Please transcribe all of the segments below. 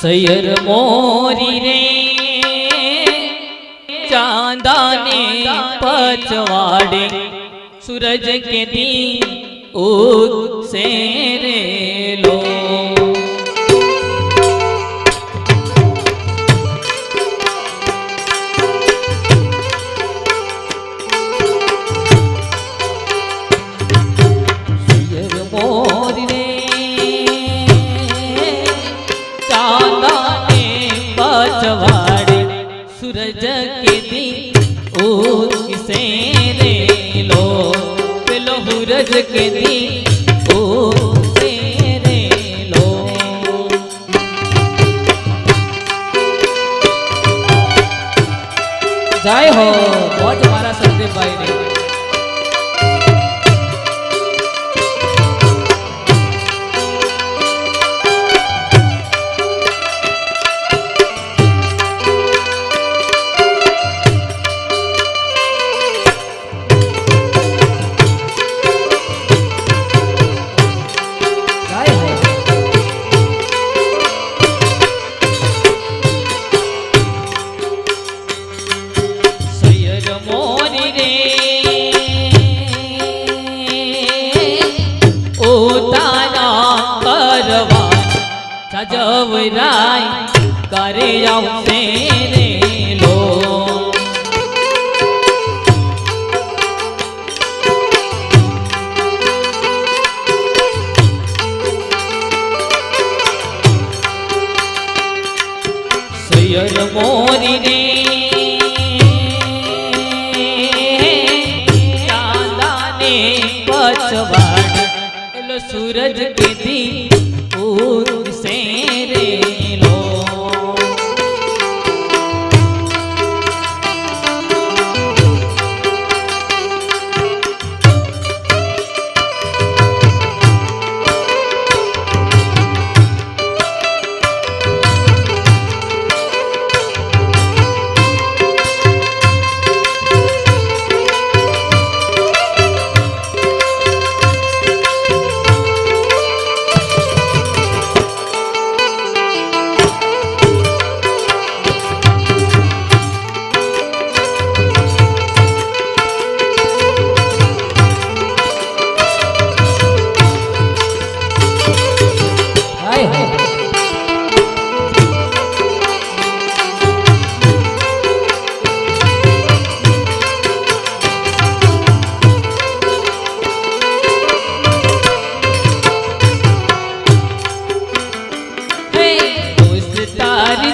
सैयर मोरी रे चांदा ने पचवाड़े सूरज के दी उसे रे लो सैयर मोरी रे चांदा ने पचवाड़े सूरज के दी उसे रे लो पेलो सूरज के दी उसे रे लो जय हो बहुत हमारा संदीप भाई ने जवराय करे आवते रे लो सैयर मोरी रे चांदा ने पचवाड़ लो सूरज के दी से रे लो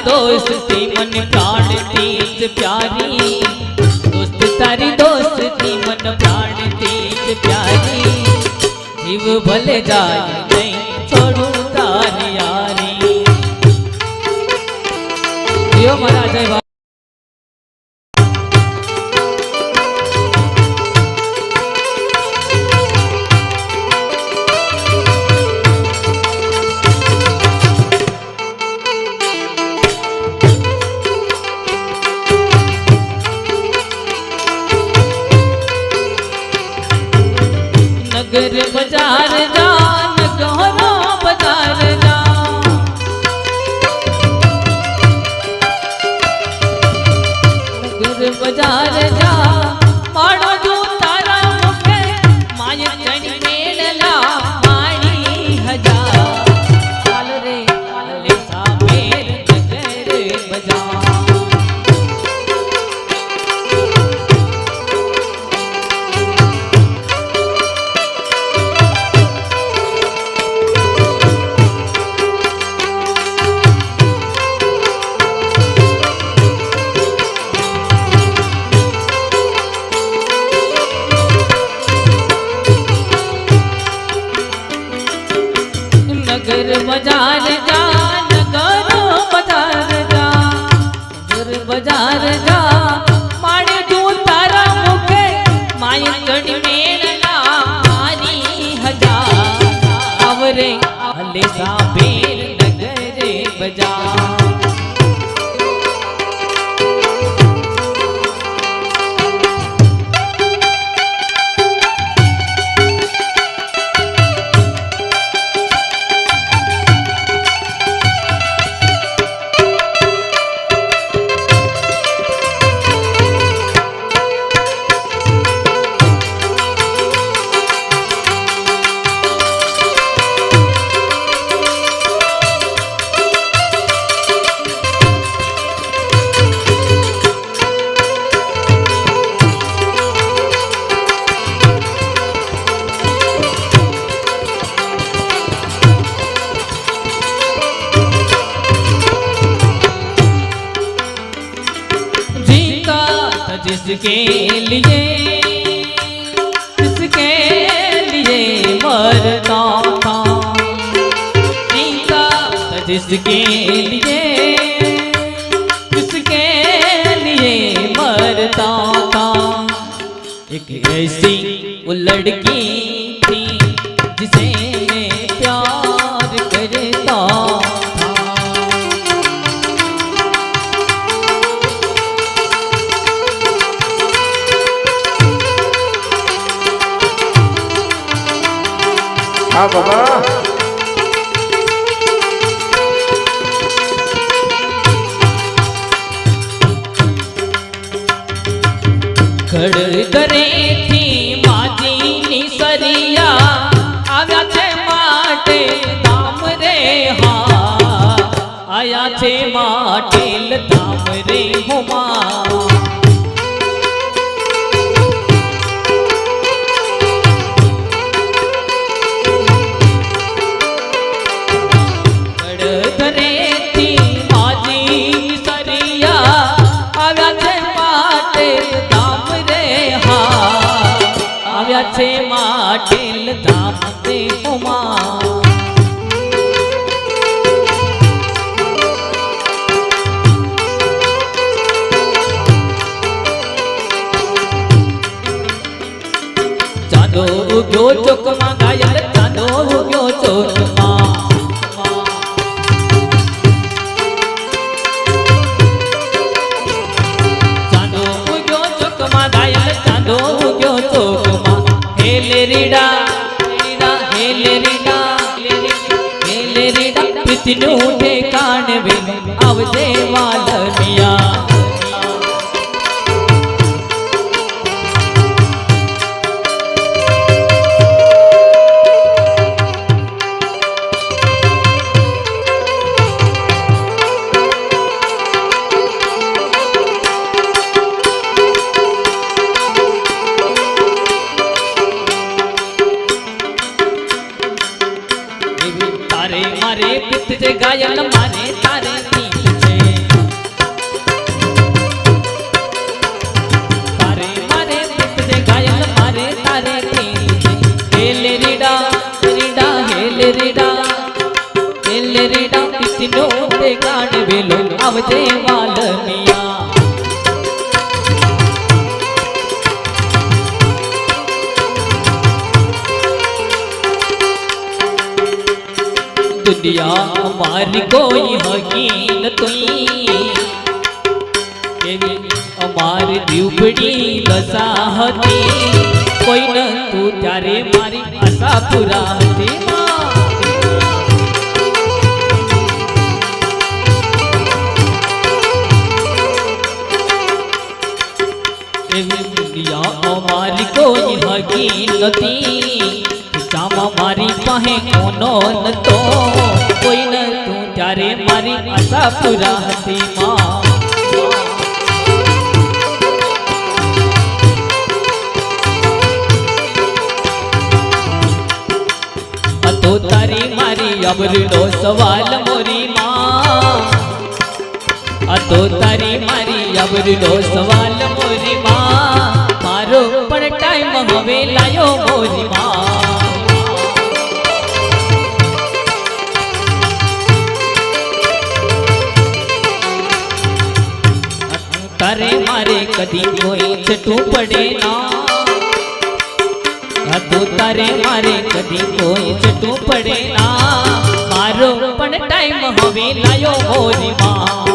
दोस्ती मन प्राण तीज प्यारी दोस्त तारी दोस्ती मन प्राण तीज प्यारी जीव भले जाए नहीं छोड़ू तारी यारी जियो महाराज जय नगर बाजार जा नगरो बाजार जा नगर बाजार जा मानो जो तारा मुखे माय जन मेलला माणी हजार चाल रे ले सामेर नगर बाजार नगर बाजार जा नगरो बाजार जा नगर बाजार जा माणे तू तारा मुखे माय गण मेलना मारी हजार आवरे हले साबेर नगर बाजार किसके लिए मरता था सीता, जिसके लिए मरता था। एक ऐसी वो लड़की थी जिसे मैं प्यार करता था। हाँ बाबा खड़ करे थी माजीनी सरिया आव्या छे माटे धाम रे हाँ, आया छे माटेल धाम रे हुमा। छे माटेल धाम ते हुमा। चांदो उग्यो चोकमा घायल चांदो उग्यो चोकमा। चांदो उग्यो चोकमा घायल चांदो उग्यो चोकमा। हेले रीडा हेले रीडा पितनू ठेकाण वेलो आवजे वालमिया। मारे पित से गायल मारे तारे नीत से तारे मारे पित से गायल मारे तारे नीत से। हेले रीडा हेले रीडा पितनो ते कान वेलो आवजे वालमिया। दुनिया हमारी कोई हकीन तुई हमारी दीवड़ी बसाहती कोई न तू त्यारे मारी आशा पूरा हती। दुनिया हमारी कोई हकीन थी चामा मारी पाहे कोनो न तो कोई न तू त्यारे मारी आशा पूरा हती माँ। तो तारी मारी अबरनो सवाल मोरी माँ। तो तारी मारी अबरनो सवाल मोरी माँ। मारो पण टाइम हवे लायो मोरी माँ। तारे मारे कदी कोई छटू पड़े ना। तो तारे मारे कदी कोई छटू पड़े ना। मारो पण टाइम हवे लायो मोरी माँ।